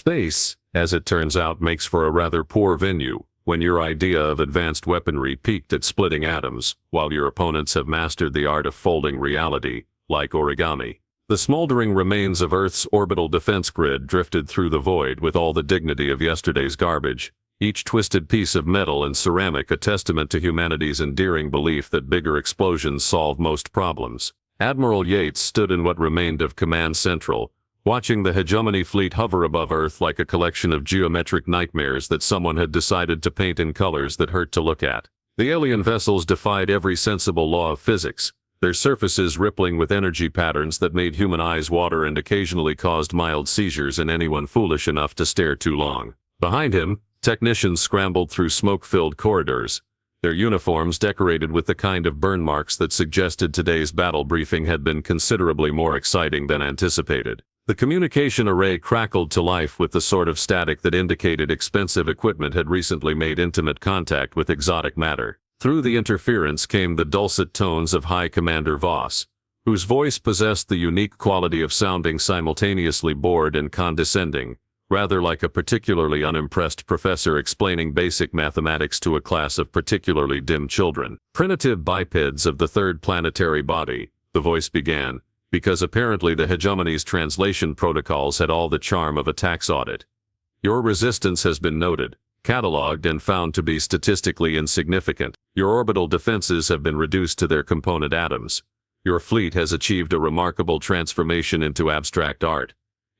Space, as it turns out, makes for a rather poor venue when your idea of advanced weaponry peaked at splitting atoms, while your opponents have mastered the art of folding reality, like origami. The smoldering remains of Earth's orbital defense grid drifted through the void with all the dignity of yesterday's garbage, each twisted piece of metal and ceramic a testament to humanity's endearing belief that bigger explosions solve most problems. Admiral Yates stood in what remained of Command Central, watching the Hegemony fleet hover above Earth like a collection of geometric nightmares that someone had decided to paint in colors that hurt to look at. The alien vessels defied every sensible law of physics, their surfaces rippling with energy patterns that made human eyes water and occasionally caused mild seizures in anyone foolish enough to stare too long. Behind him, technicians scrambled through smoke-filled corridors, their uniforms decorated with the kind of burn marks that suggested today's battle briefing had been considerably more exciting than anticipated. The communication array crackled to life with the sort of static that indicated expensive equipment had recently made intimate contact with exotic matter. Through the interference came the dulcet tones of High Commander Voss, whose voice possessed the unique quality of sounding simultaneously bored and condescending, rather like a particularly unimpressed professor explaining basic mathematics to a class of particularly dim children. Primitive bipeds of the third planetary body, the voice began, because apparently the Hegemony's translation protocols had all the charm of a tax audit. Your resistance has been noted, catalogued and found to be statistically insignificant. Your orbital defenses have been reduced to their component atoms. Your fleet has achieved a remarkable transformation into abstract art.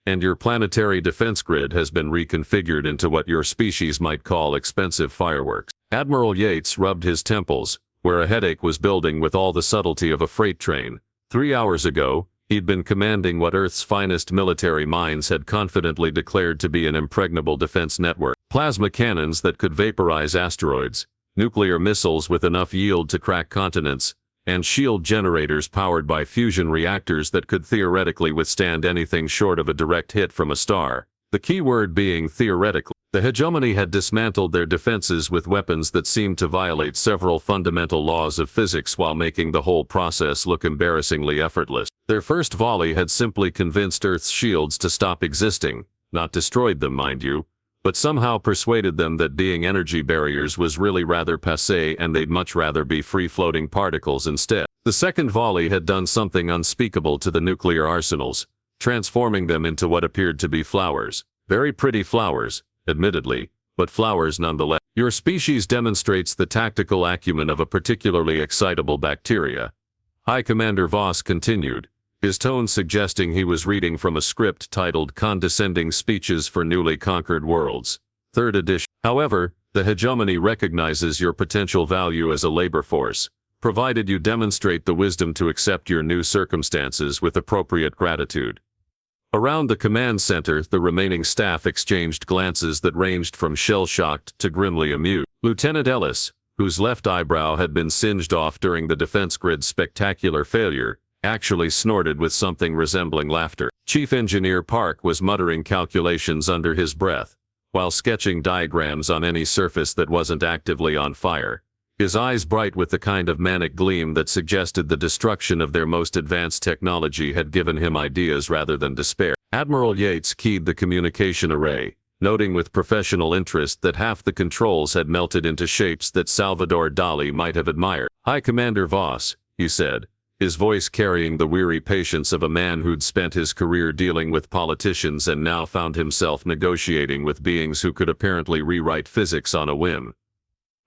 And your planetary defense grid has been reconfigured into what your species might call expensive fireworks. Admiral Yates rubbed his temples, where a headache was building with all the subtlety of a freight train. 3 hours ago, he'd been commanding what Earth's finest military minds had confidently declared to be an impregnable defense network. Plasma cannons that could vaporize asteroids, nuclear missiles with enough yield to crack continents, and shield generators powered by fusion reactors that could theoretically withstand anything short of a direct hit from a star. The key word being theoretically. The Hegemony had dismantled their defenses with weapons that seemed to violate several fundamental laws of physics while making the whole process look embarrassingly effortless. Their first volley had simply convinced Earth's shields to stop existing, not destroyed them, mind you, but somehow persuaded them that being energy barriers was really rather passé and they'd much rather be free-floating particles instead. The second volley had done something unspeakable to the nuclear arsenals, transforming them into what appeared to be flowers. Very pretty flowers, admittedly, but flowers nonetheless. Your species demonstrates the tactical acumen of a particularly excitable bacteria. High Commander Voss continued, his tone suggesting he was reading from a script titled Condescending Speeches for Newly Conquered Worlds, 3rd edition. However, the Hegemony recognizes your potential value as a labor force, provided you demonstrate the wisdom to accept your new circumstances with appropriate gratitude. Around the command center, the remaining staff exchanged glances that ranged from shell-shocked to grimly amused. Lieutenant Ellis, whose left eyebrow had been singed off during the defense grid's spectacular failure, actually snorted with something resembling laughter. Chief Engineer Park was muttering calculations under his breath, while sketching diagrams on any surface that wasn't actively on fire, his eyes bright with the kind of manic gleam that suggested the destruction of their most advanced technology had given him ideas rather than despair. Admiral Yates keyed the communication array, noting with professional interest that half the controls had melted into shapes that Salvador Dali might have admired. High Commander Voss, he said, his voice carrying the weary patience of a man who'd spent his career dealing with politicians and now found himself negotiating with beings who could apparently rewrite physics on a whim.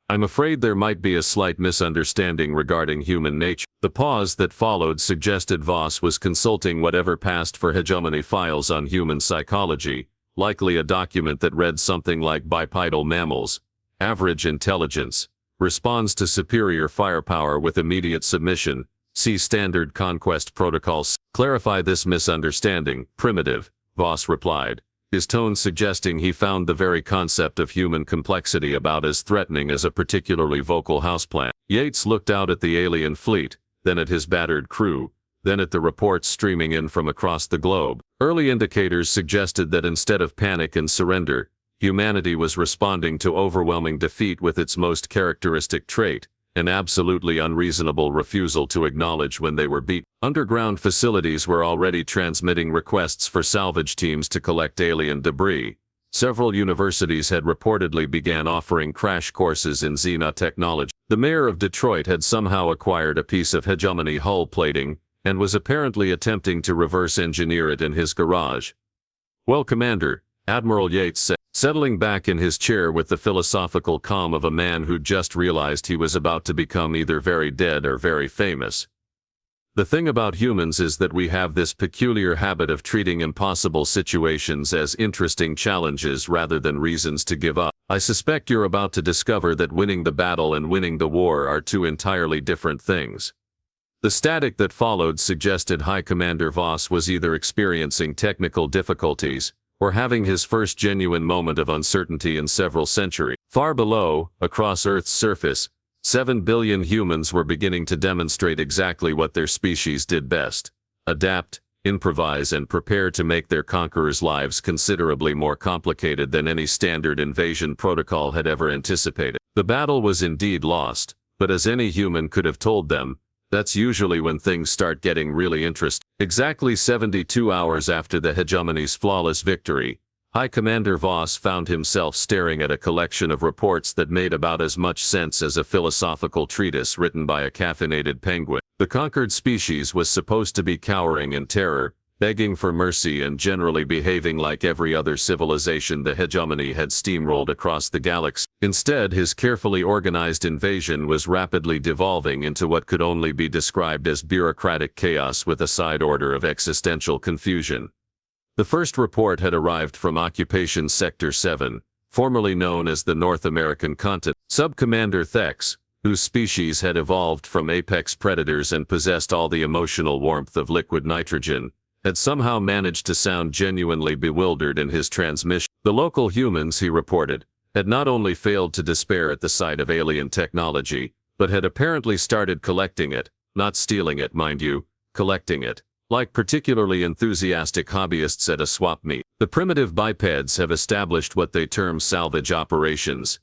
I'm afraid there might be a slight misunderstanding regarding human nature. The pause that followed suggested Voss was consulting whatever passed for Hegemony files on human psychology, likely a document that read something like bipedal mammals, average intelligence, responds to superior firepower with immediate submission, see standard conquest protocols. Clarify this misunderstanding, primitive, Voss replied, his tone suggesting he found the very concept of human complexity about as threatening as a particularly vocal houseplant. Yates looked out at the alien fleet, then at his battered crew, then at the reports streaming in from across the globe. Early indicators suggested that instead of panic and surrender, humanity was responding to overwhelming defeat with its most characteristic trait, an absolutely unreasonable refusal to acknowledge when they were beaten. Underground facilities were already transmitting requests for salvage teams to collect alien debris, several universities had reportedly began offering crash courses in xenotechnology. The mayor of Detroit had somehow acquired a piece of Hegemony hull plating and was apparently attempting to reverse engineer it in his garage. "Well, Commander," Admiral Yates said, settling back in his chair with the philosophical calm of a man who'd just realized he was about to become either very dead or very famous. "The thing about humans is that we have this peculiar habit of treating impossible situations as interesting challenges rather than reasons to give up. I suspect you're about to discover that winning the battle and winning the war are two entirely different things." The static that followed suggested High Commander Voss was either experiencing technical difficulties or having his first genuine moment of uncertainty in several centuries. Far below, across Earth's surface, 7 billion humans were beginning to demonstrate exactly what their species did best: adapt, improvise, and prepare to make their conquerors' lives considerably more complicated than any standard invasion protocol had ever anticipated. The battle was indeed lost, but as any human could have told them, that's usually when things start getting really interesting. Exactly 72 hours after the Hegemony's flawless victory, High Commander Voss found himself staring at a collection of reports that made about as much sense as a philosophical treatise written by a caffeinated penguin. The conquered species was supposed to be cowering in terror, begging for mercy, and generally behaving like every other civilization the Hegemony had steamrolled across the galaxy. Instead, his carefully organized invasion was rapidly devolving into what could only be described as bureaucratic chaos with a side order of existential confusion. The first report had arrived from Occupation Sector 7, formerly known as the North American continent. Sub-Commander Thex, whose species had evolved from apex predators and possessed all the emotional warmth of liquid nitrogen, had somehow managed to sound genuinely bewildered in his transmission. The local humans, he reported, had not only failed to despair at the sight of alien technology, but had apparently started collecting it, not stealing it, mind you, collecting it, like particularly enthusiastic hobbyists at a swap meet. The primitive bipeds have established what they term salvage operations,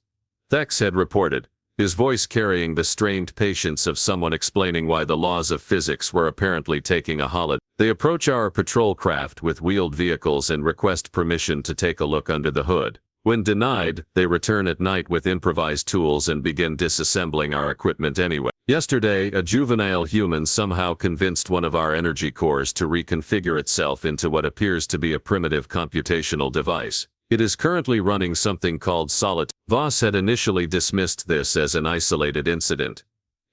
Thex had reported, his voice carrying the strained patience of someone explaining why the laws of physics were apparently taking a holiday. "They approach our patrol craft with wheeled vehicles and request permission to take a look under the hood. When denied, they return at night with improvised tools and begin disassembling our equipment anyway. Yesterday, a juvenile human somehow convinced one of our energy cores to reconfigure itself into what appears to be a primitive computational device. It is currently running something called solid." Voss had initially dismissed this as an isolated incident.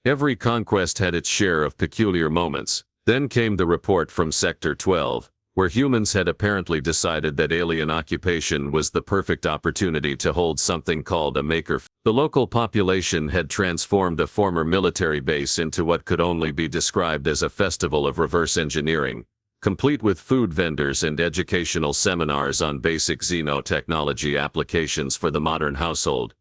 Every conquest had its share of peculiar moments. Then came the report from Sector 12, where humans had apparently decided that alien occupation was the perfect opportunity to hold something called a maker. The local population had transformed a former military base into what could only be described as a festival of reverse engineering, complete with food vendors and educational seminars on basic xenotechnology applications for the modern household.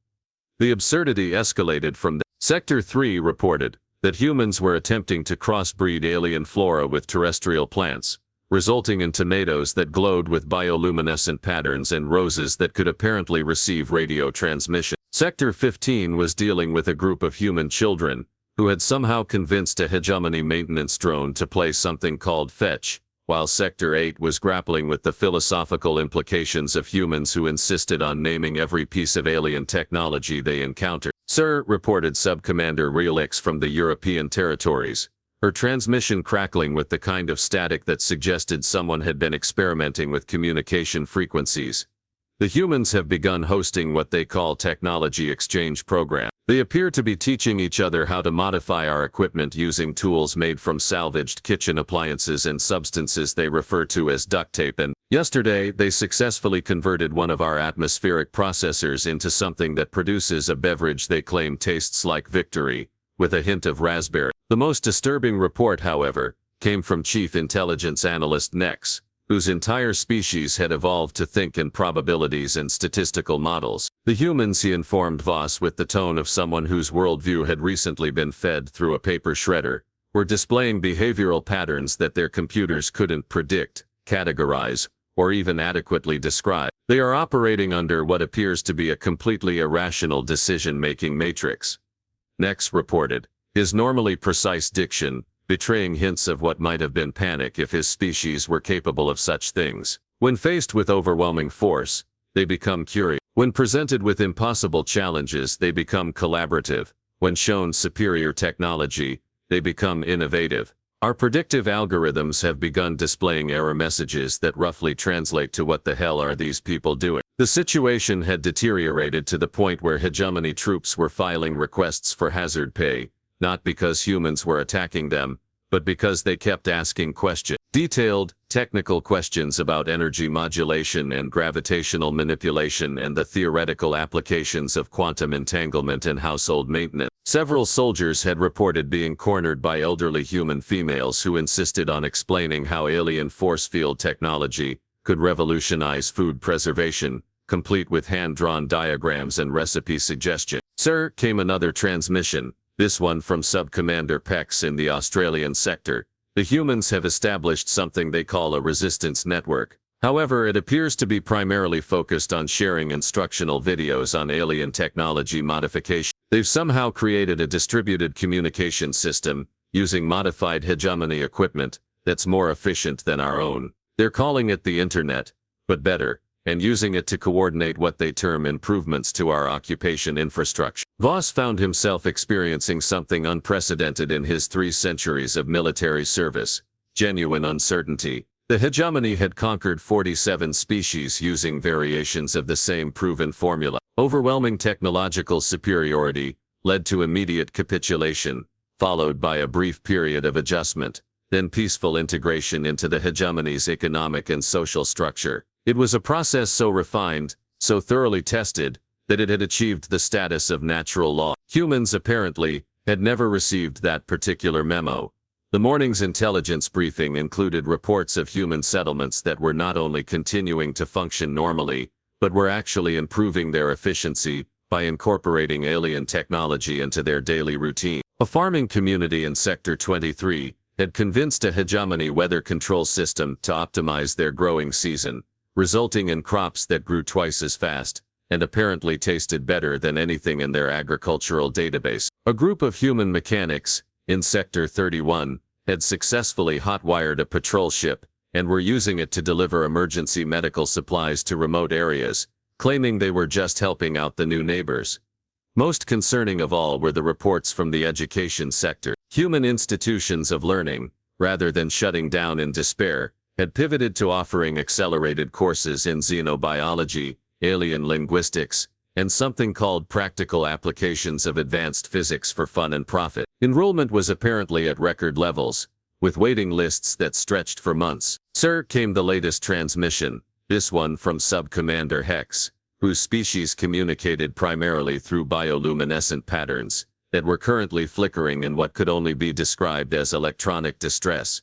The absurdity escalated from there. Sector 3 reported that humans were attempting to crossbreed alien flora with terrestrial plants, resulting in tomatoes that glowed with bioluminescent patterns and roses that could apparently receive radio transmission. Sector 15 was dealing with a group of human children who had somehow convinced a Hegemony maintenance drone to play something called Fetch, while Sector 8 was grappling with the philosophical implications of humans who insisted on naming every piece of alien technology they encountered. "Sir," reported Sub-Commander Relix from the European territories, her transmission crackling with the kind of static that suggested someone had been experimenting with communication frequencies. "The humans have begun hosting what they call technology exchange program. They appear to be teaching each other how to modify our equipment using tools made from salvaged kitchen appliances and substances they refer to as duct tape, and yesterday they successfully converted one of our atmospheric processors into something that produces a beverage they claim tastes like victory, with a hint of raspberry." The most disturbing report, however, came from Chief Intelligence Analyst Nex, whose entire species had evolved to think in probabilities and statistical models. The humans, he informed Voss with the tone of someone whose worldview had recently been fed through a paper shredder, were displaying behavioral patterns that their computers couldn't predict, categorize, or even adequately describe. They are operating under what appears to be a completely irrational decision-making matrix. Nex reported, his normally precise diction betraying hints of what might have been panic if his species were capable of such things. When faced with overwhelming force, they become curious. When presented with impossible challenges, they become collaborative. When shown superior technology, they become innovative. Our predictive algorithms have begun displaying error messages that roughly translate to "what the hell are these people doing?" The situation had deteriorated to the point where hegemony troops were filing requests for hazard pay, not because humans were attacking them, but because they kept asking questions. Detailed, technical questions about energy modulation and gravitational manipulation and the theoretical applications of quantum entanglement and household maintenance. Several soldiers had reported being cornered by elderly human females who insisted on explaining how alien force field technology could revolutionize food preservation, complete with hand-drawn diagrams and recipe suggestions. "Sir," came another transmission, this one from Sub-Commander Pex in the Australian sector. "The humans have established something they call a resistance network. However, it appears to be primarily focused on sharing instructional videos on alien technology modification. They've somehow created a distributed communication system, using modified hegemony equipment, that's more efficient than our own. They're calling it the internet, but better, and using it to coordinate what they term improvements to our occupation infrastructure." Voss found himself experiencing something unprecedented in his 3 centuries of military service: genuine uncertainty. The hegemony had conquered 47 species using variations of the same proven formula. Overwhelming technological superiority led to immediate capitulation, followed by a brief period of adjustment, then peaceful integration into the hegemony's economic and social structure. It was a process so refined, so thoroughly tested, that it had achieved the status of natural law. Humans, apparently, had never received that particular memo. The morning's intelligence briefing included reports of human settlements that were not only continuing to function normally, but were actually improving their efficiency by incorporating alien technology into their daily routine. A farming community in Sector 23 had convinced a hegemony weather control system to optimize their growing season, resulting in crops that grew twice as fast, and apparently tasted better than anything in their agricultural database. A group of human mechanics, in Sector 31, had successfully hot-wired a patrol ship, and were using it to deliver emergency medical supplies to remote areas, claiming they were just helping out the new neighbors. Most concerning of all were the reports from the education sector. Human institutions of learning, rather than shutting down in despair, had pivoted to offering accelerated courses in xenobiology, alien linguistics, and something called practical applications of advanced physics for fun and profit. Enrollment was apparently at record levels, with waiting lists that stretched for months. "Sir," came the latest transmission, this one from Sub-Commander Hex, whose species communicated primarily through bioluminescent patterns that were currently flickering in what could only be described as electronic distress.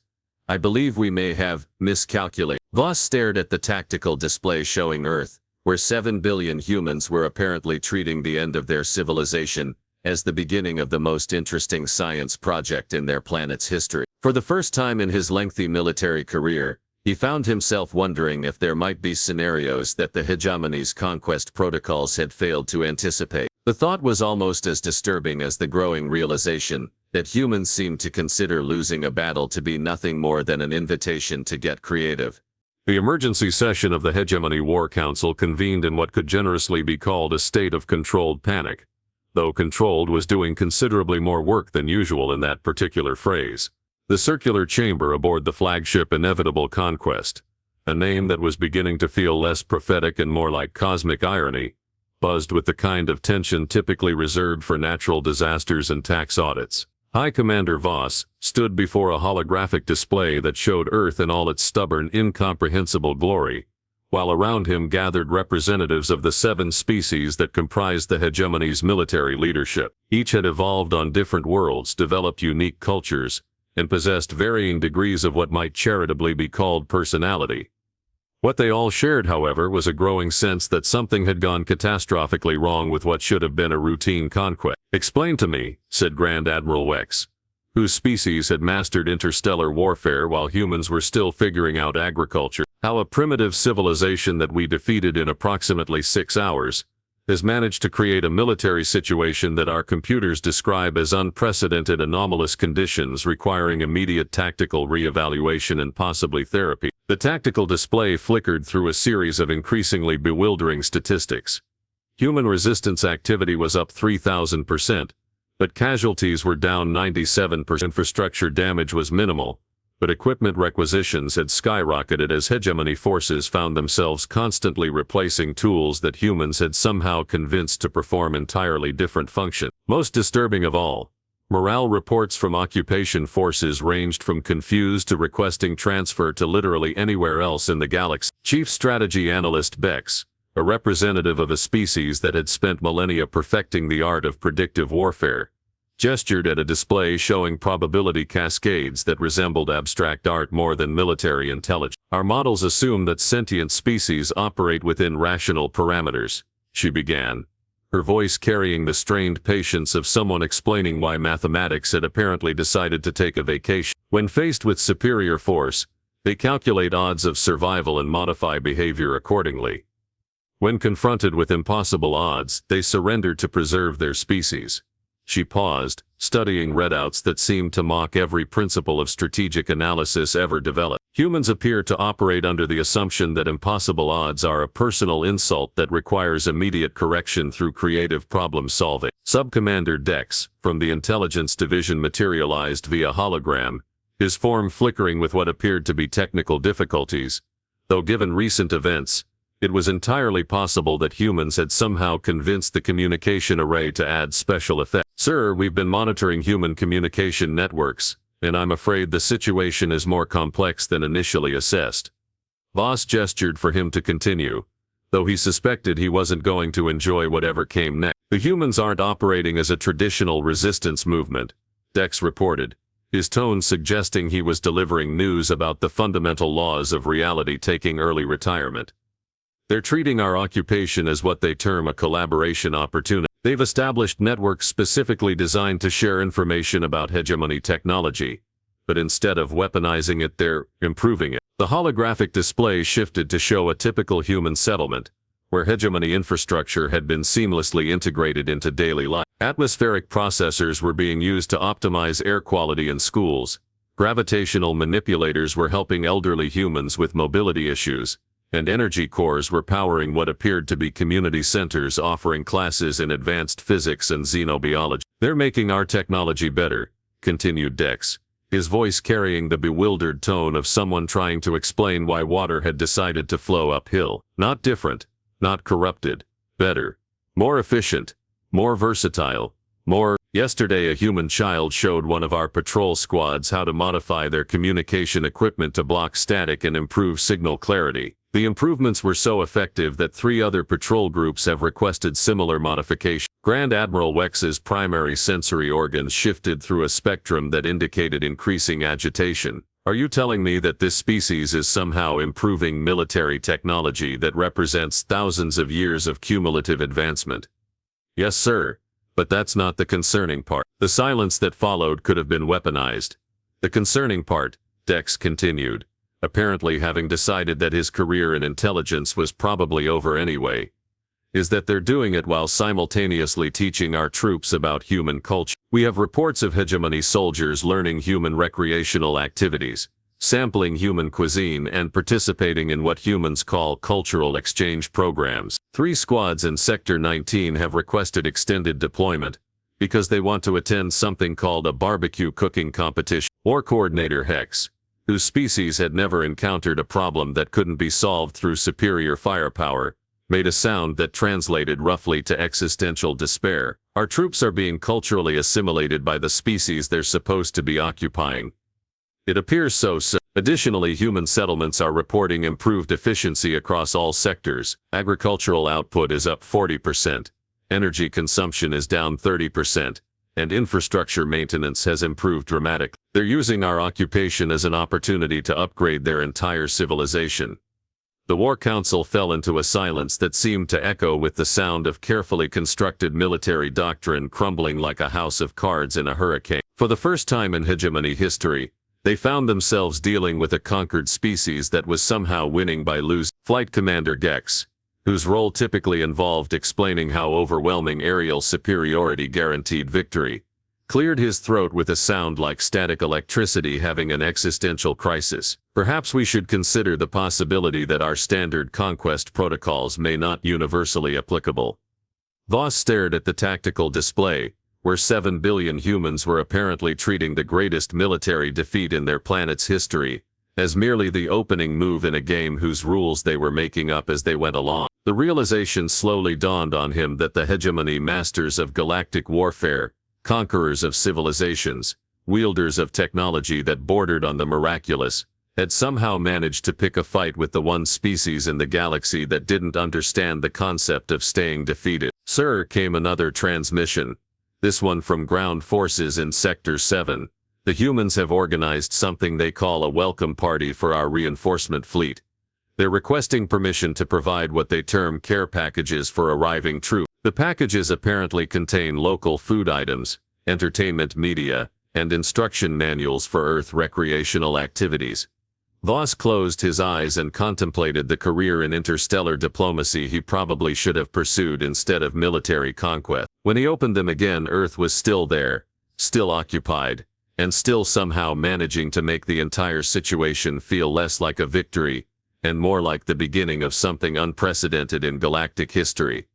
"I believe we may have miscalculated." Voss stared at the tactical display showing Earth, where 7 billion humans were apparently treating the end of their civilization as the beginning of the most interesting science project in their planet's history. For the first time in his lengthy military career, he found himself wondering if there might be scenarios that the hegemony's conquest protocols had failed to anticipate. The thought was almost as disturbing as the growing realization that humans seemed to consider losing a battle to be nothing more than an invitation to get creative. The emergency session of the Hegemony War Council convened in what could generously be called a state of controlled panic, though controlled was doing considerably more work than usual in that particular phrase. The circular chamber aboard the flagship Inevitable Conquest, a name that was beginning to feel less prophetic and more like cosmic irony, buzzed with the kind of tension typically reserved for natural disasters and tax audits. High Commander Voss stood before a holographic display that showed Earth in all its stubborn, incomprehensible glory, while around him gathered representatives of the 7 species that comprised the hegemony's military leadership. Each had evolved on different worlds, developed unique cultures, and possessed varying degrees of what might charitably be called personality. What they all shared, however, was a growing sense that something had gone catastrophically wrong with what should have been a routine conquest. "Explain to me," said Grand Admiral Wex, whose species had mastered interstellar warfare while humans were still figuring out agriculture, "how a primitive civilization that we defeated in approximately 6 hours has managed to create a military situation that our computers describe as unprecedented anomalous conditions requiring immediate tactical re-evaluation and possibly therapy. The tactical display flickered through a series of increasingly bewildering statistics. Human resistance activity was up 3,000%, but casualties were down 97%. Infrastructure damage was minimal, but equipment requisitions had skyrocketed as hegemony forces found themselves constantly replacing tools that humans had somehow convinced to perform entirely different functions. Most disturbing of all, morale reports from occupation forces ranged from confused to requesting transfer to literally anywhere else in the galaxy. Chief Strategy Analyst Bex, a representative of a species that had spent millennia perfecting the art of predictive warfare, gestured at a display showing probability cascades that resembled abstract art more than military intelligence. Our models assume that sentient species operate within rational parameters, she began, her voice carrying the strained patience of someone explaining why mathematics had apparently decided to take a vacation. When faced with superior force, they calculate odds of survival and modify behavior accordingly. When confronted with impossible odds, they surrender to preserve their species. She paused, studying readouts that seemed to mock every principle of strategic analysis ever developed. Humans appear to operate under the assumption that impossible odds are a personal insult that requires immediate correction through creative problem-solving. Subcommander Dex, from the Intelligence Division, materialized via hologram, his form flickering with what appeared to be technical difficulties, though given recent events, it was entirely possible that humans had somehow convinced the communication array to add special effects. Sir, we've been monitoring human communication networks, and I'm afraid the situation is more complex than initially assessed. Voss gestured for him to continue, though he suspected he wasn't going to enjoy whatever came next. The humans aren't operating as a traditional resistance movement, Dex reported, his tone suggesting he was delivering news about the fundamental laws of reality taking early retirement. They're treating our occupation as what they term a collaboration opportunity. They've established networks specifically designed to share information about hegemony technology, but instead of weaponizing it, they're improving it. The holographic display shifted to show a typical human settlement, where hegemony infrastructure had been seamlessly integrated into daily life. Atmospheric processors were being used to optimize air quality in schools, gravitational manipulators were helping elderly humans with mobility issues, and energy cores were powering what appeared to be community centers offering classes in advanced physics and xenobiology. They're making our technology better, continued Dex, his voice carrying the bewildered tone of someone trying to explain why water had decided to flow uphill. Not different, not corrupted, better, more efficient, more versatile, more. Yesterday a human child showed one of our patrol squads how to modify their communication equipment to block static and improve signal clarity. The improvements were so effective that 3 other patrol groups have requested similar modification. Grand Admiral Wex's primary sensory organs shifted through a spectrum that indicated increasing agitation. Are you telling me that this species is somehow improving military technology that represents thousands of years of cumulative advancement? Yes, sir. But that's not the concerning part. The silence that followed could have been weaponized. The concerning part, Dex continued, apparently having decided that his career in intelligence was probably over anyway, is that they're doing it while simultaneously teaching our troops about human culture. We have reports of hegemony soldiers learning human recreational activities, sampling human cuisine, and participating in what humans call cultural exchange programs. 3 squads in Sector 19 have requested extended deployment because they want to attend something called a barbecue cooking competition. War Coordinator Hex, whose species had never encountered a problem that couldn't be solved through superior firepower, made a sound that translated roughly to existential despair. Our troops are being culturally assimilated by the species they're supposed to be occupying. It appears so. Additionally, human settlements are reporting improved efficiency across all sectors. Agricultural output is up 40%, energy consumption is down 30%, and infrastructure maintenance has improved dramatically. They're using our occupation as an opportunity to upgrade their entire civilization. The War Council fell into a silence that seemed to echo with the sound of carefully constructed military doctrine crumbling like a house of cards in a hurricane. For the first time in hegemony history, they found themselves dealing with a conquered species that was somehow winning by losing. Flight Commander Gex, whose role typically involved explaining how overwhelming aerial superiority guaranteed victory, cleared his throat with a sound like static electricity having an existential crisis. Perhaps we should consider the possibility that our standard conquest protocols may not universally applicable. Voss stared at the tactical display, where 7 billion humans were apparently treating the greatest military defeat in their planet's history as merely the opening move in a game whose rules they were making up as they went along. The realization slowly dawned on him that the Hegemony, masters of galactic warfare, conquerors of civilizations, wielders of technology that bordered on the miraculous, had somehow managed to pick a fight with the one species in the galaxy that didn't understand the concept of staying defeated. "Sir," came another transmission, this one from ground forces in Sector 7. "The humans have organized something they call a welcome party for our reinforcement fleet. They're requesting permission to provide what they term care packages for arriving troops. The packages apparently contain local food items, entertainment media, and instruction manuals for Earth recreational activities." Voss closed his eyes and contemplated the career in interstellar diplomacy he probably should have pursued instead of military conquest. When he opened them again, Earth was still there, still occupied, and still somehow managing to make the entire situation feel less like a victory, and more like the beginning of something unprecedented in galactic history.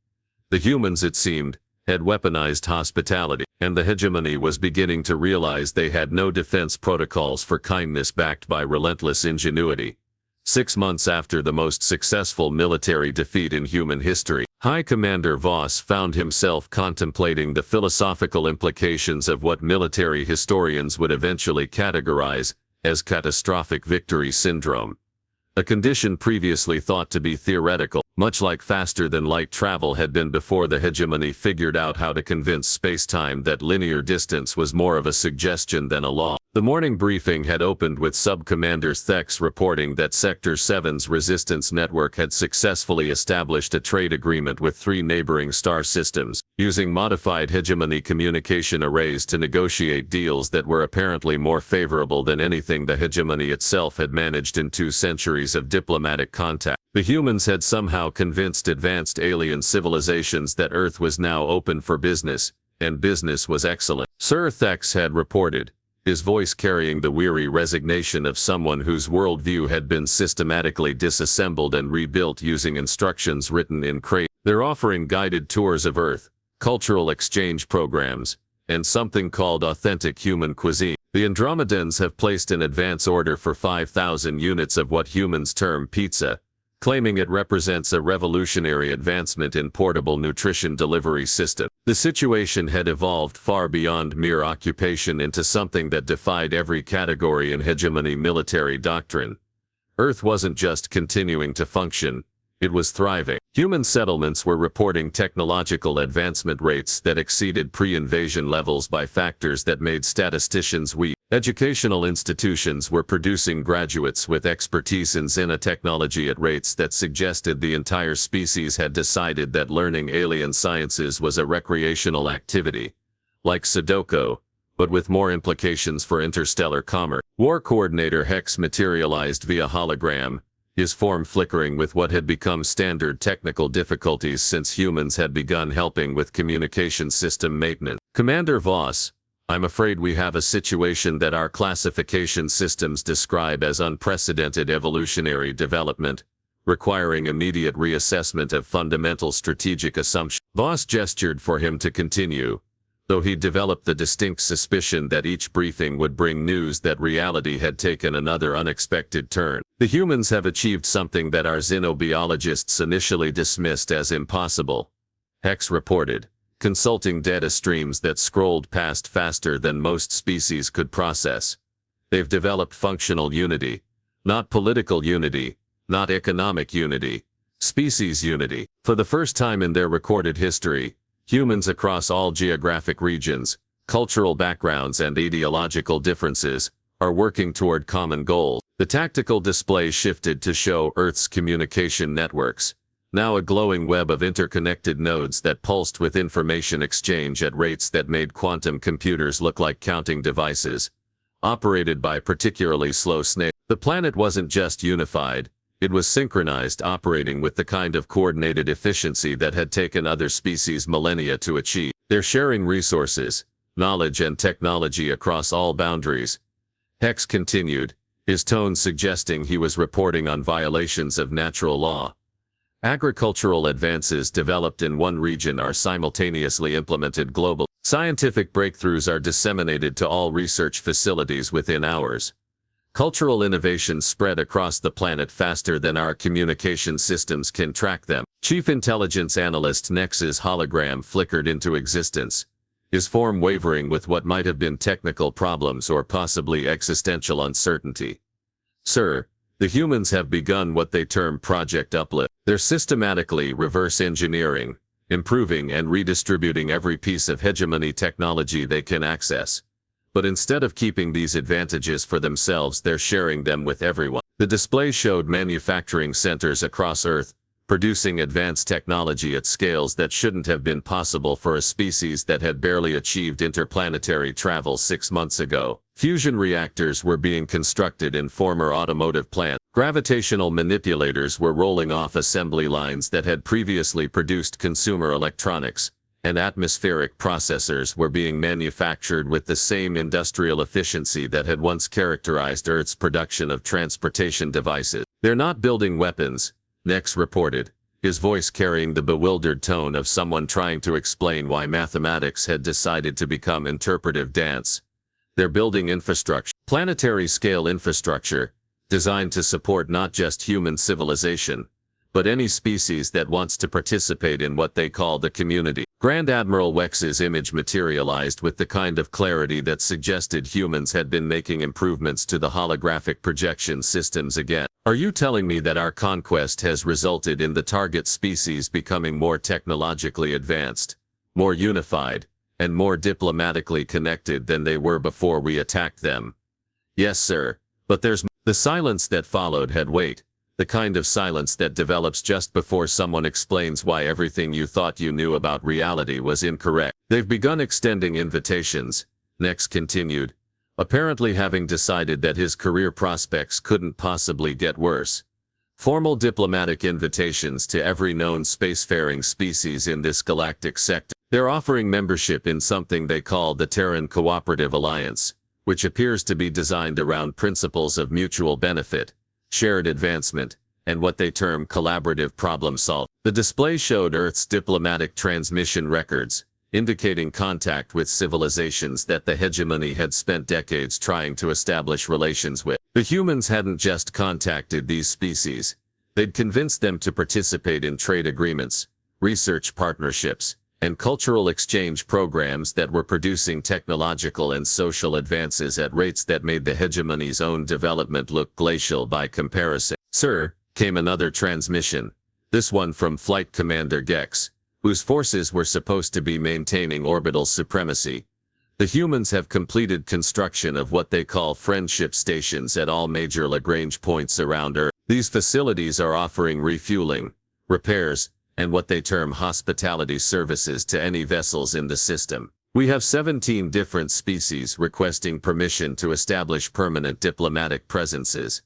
The humans, it seemed, had weaponized hospitality, and the Hegemony was beginning to realize they had no defense protocols for kindness backed by relentless ingenuity. 6 months after the most successful military defeat in human history, High Commander Voss found himself contemplating the philosophical implications of what military historians would eventually categorize as catastrophic victory syndrome. A condition previously thought to be theoretical, much like faster-than-light travel had been before the Hegemony figured out how to convince space-time that linear distance was more of a suggestion than a law. The morning briefing had opened with Sub-Commander Thex reporting that Sector 7's resistance network had successfully established a trade agreement with 3 neighboring star systems, using modified Hegemony communication arrays to negotiate deals that were apparently more favorable than anything the Hegemony itself had managed in 2 centuries of diplomatic contact. The humans had somehow convinced advanced alien civilizations that Earth was now open for business, and business was excellent. Sir Thex had reported, his voice carrying the weary resignation of someone whose worldview had been systematically disassembled and rebuilt using instructions written in crayon. They're offering guided tours of Earth, cultural exchange programs, and something called authentic human cuisine. The Andromedans have placed an advance order for 5,000 units of what humans term pizza, claiming it represents a revolutionary advancement in portable nutrition delivery system. The situation had evolved far beyond mere occupation into something that defied every category in Hegemony military doctrine. Earth wasn't just continuing to function, it was thriving. Human settlements were reporting technological advancement rates that exceeded pre-invasion levels by factors that made statisticians weep. Educational institutions were producing graduates with expertise in xenotechnology at rates that suggested the entire species had decided that learning alien sciences was a recreational activity, like Sudoku, but with more implications for interstellar commerce. War Coordinator Hex materialized via hologram, his form flickering with what had become standard technical difficulties since humans had begun helping with communication system maintenance. "Commander Voss, I'm afraid we have a situation that our classification systems describe as unprecedented evolutionary development, requiring immediate reassessment of fundamental strategic assumptions." Voss gestured for him to continue, though he developed the distinct suspicion that each briefing would bring news that reality had taken another unexpected turn. "The humans have achieved something that our xenobiologists initially dismissed as impossible," Hex reported, consulting data streams that scrolled past faster than most species could process. "They've developed functional unity. Not political unity, not economic unity, species unity. For the first time in their recorded history, humans across all geographic regions, cultural backgrounds and ideological differences, are working toward common goals." The tactical display shifted to show Earth's communication networks, now a glowing web of interconnected nodes that pulsed with information exchange at rates that made quantum computers look like counting devices, operated by particularly slow snails. The planet wasn't just unified, It was synchronized, operating with the kind of coordinated efficiency that had taken other species millennia to achieve. They're sharing resources, knowledge and technology across all boundaries. Hex continued, his tone suggesting he was reporting on violations of natural law. Agricultural advances developed in one region are simultaneously implemented globally. Scientific breakthroughs are disseminated to all research facilities within hours. Cultural innovations spread across the planet faster than our communication systems can track them. Chief Intelligence Analyst Nex's hologram flickered into existence, his form wavering with what might have been technical problems or possibly existential uncertainty. Sir, the humans have begun what they term Project Uplift. They're systematically reverse engineering, improving and redistributing every piece of hegemony technology they can access. But instead of keeping these advantages for themselves, they're sharing them with everyone. The display showed manufacturing centers across Earth, producing advanced technology at scales that shouldn't have been possible for a species that had barely achieved interplanetary travel 6 months ago. Fusion reactors were being constructed in former automotive plants. Gravitational manipulators were rolling off assembly lines that had previously produced consumer electronics, and atmospheric processors were being manufactured with the same industrial efficiency that had once characterized Earth's production of transportation devices. They're not building weapons, Nex reported, his voice carrying the bewildered tone of someone trying to explain why mathematics had decided to become interpretive dance. They're building infrastructure, planetary-scale infrastructure, designed to support not just human civilization, but any species that wants to participate in what they call the community. Grand Admiral Wex's image materialized with the kind of clarity that suggested humans had been making improvements to the holographic projection systems again. Are you telling me that our conquest has resulted in the target species becoming more technologically advanced, more unified, and more diplomatically connected than they were before we attacked them? Yes, sir, but there's... The silence that followed had weight. The kind of silence that develops just before someone explains why everything you thought you knew about reality was incorrect. They've begun extending invitations, Nex continued, apparently having decided that his career prospects couldn't possibly get worse. Formal diplomatic invitations to every known spacefaring species in this galactic sector. They're offering membership in something they call the Terran Cooperative Alliance, which appears to be designed around principles of mutual benefit, shared advancement, and what they term collaborative problem solving. The display showed Earth's diplomatic transmission records, indicating contact with civilizations that the hegemony had spent decades trying to establish relations with. The humans hadn't just contacted these species, they'd convinced them to participate in trade agreements, research partnerships, and cultural exchange programs that were producing technological and social advances at rates that made the hegemony's own development look glacial by comparison. Sir, came another transmission, this one from Flight Commander Gex, whose forces were supposed to be maintaining orbital supremacy. The humans have completed construction of what they call friendship stations at all major Lagrange points around Earth. These facilities are offering refueling, repairs, and what they term hospitality services to any vessels in the system. We have 17 different species requesting permission to establish permanent diplomatic presences.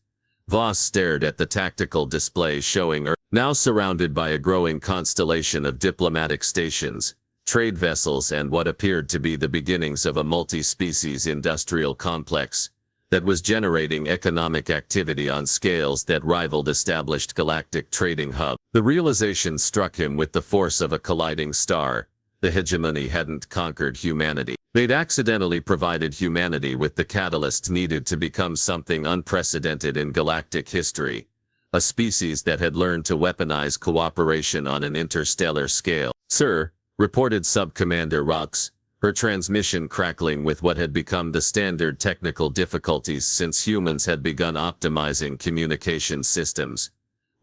Voss stared at the tactical display showing Earth, now surrounded by a growing constellation of diplomatic stations, trade vessels, and what appeared to be the beginnings of a multi-species industrial complex that was generating economic activity on scales that rivaled established galactic trading hubs. The realization struck him with the force of a colliding star. The hegemony hadn't conquered humanity. They'd accidentally provided humanity with the catalyst needed to become something unprecedented in galactic history. A species that had learned to weaponize cooperation on an interstellar scale. Sir, reported Sub-Commander Rox, her transmission crackling with what had become the standard technical difficulties since humans had begun optimizing communication systems.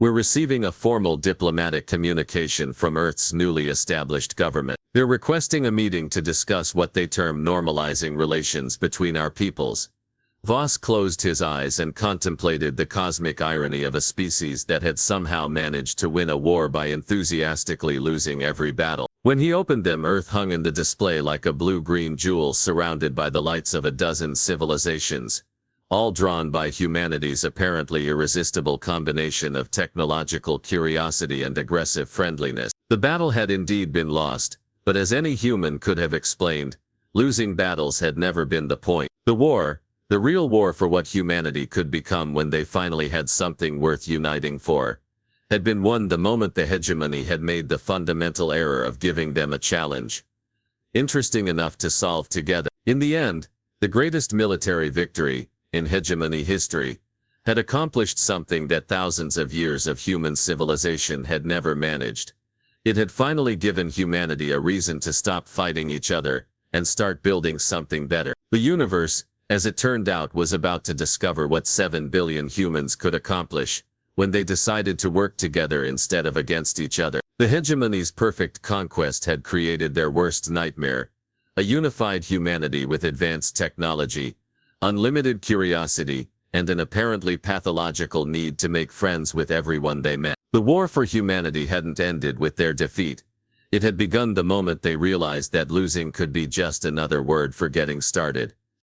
We're receiving a formal diplomatic communication from Earth's newly established government. They're requesting a meeting to discuss what they term normalizing relations between our peoples. Voss closed his eyes and contemplated the cosmic irony of a species that had somehow managed to win a war by enthusiastically losing every battle. When he opened them, Earth hung in the display like a blue-green jewel surrounded by the lights of a dozen civilizations, all drawn by humanity's apparently irresistible combination of technological curiosity and aggressive friendliness. The battle had indeed been lost, but as any human could have explained, losing battles had never been the point. The war, the real war for what humanity could become when they finally had something worth uniting for, had been won the moment the hegemony had made the fundamental error of giving them a challenge interesting enough to solve together. In the end, the greatest military victory in hegemony history had accomplished something that thousands of years of human civilization had never managed. It had finally given humanity a reason to stop fighting each other and start building something better. The universe, as it turned out, was about to discover what 7 billion humans could accomplish when they decided to work together instead of against each other. The hegemony's perfect conquest had created their worst nightmare, a unified humanity with advanced technology, unlimited curiosity, and an apparently pathological need to make friends with everyone they met. The war for humanity hadn't ended with their defeat. It had begun the moment they realized that losing could be just another word for getting started.